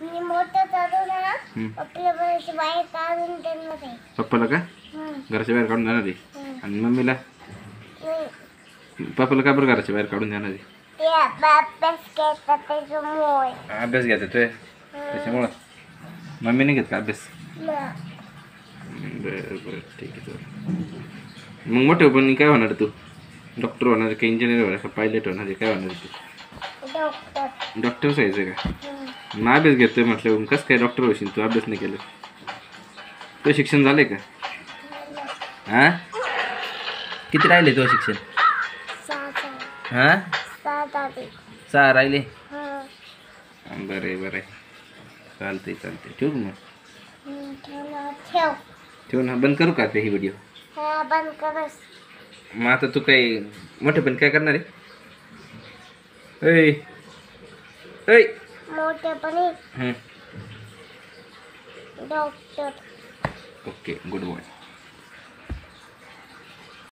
मी मोठं झालो ना हम्म. आपल्या घराच्या बाहेर काढून देणार आहे. पप्पाला का हम्म. घराच्या बाहेर काढून जाणार आहे हम्म. आणि मम्मीला मी- पप्पाला का बरं घराच्या बाहेर काढून जाणार आहे ते अभ्यास घेतात त्याच्यामुळे. अभ्यास घ्यायचा तुझ्या त्याच्यामुळं मम्मी नाही घेत का अभ्यास बरं बरं ठीक आहे चालेल. मग मोठे पण काय होणार तू डॉक्टर होणार का इंजिनियर होणार का पायलट होणार आहे काय होणार तू डॉक्टर. डॉक्टरच व्हायचं का हम्म. मग अभ्यास घेतोय म्हटलं कसं काय डॉक्टर होशील तू अभ्यास नाही केलं तो शिक्षण झालंय का हां किती राहिले तो शिक्षण हां 6 राहिले बरं आहे बरं आहे चालतंय चालतंय ठेवू का मग ठेव. ठेवू ना बंद करू का ते ही व्हिडिओ हा बंद करस. मग आता तू काही मोठे पण काय करणार आहे ऐ ऐ मोठेपणी हं. डॉक्टर. Okay good boy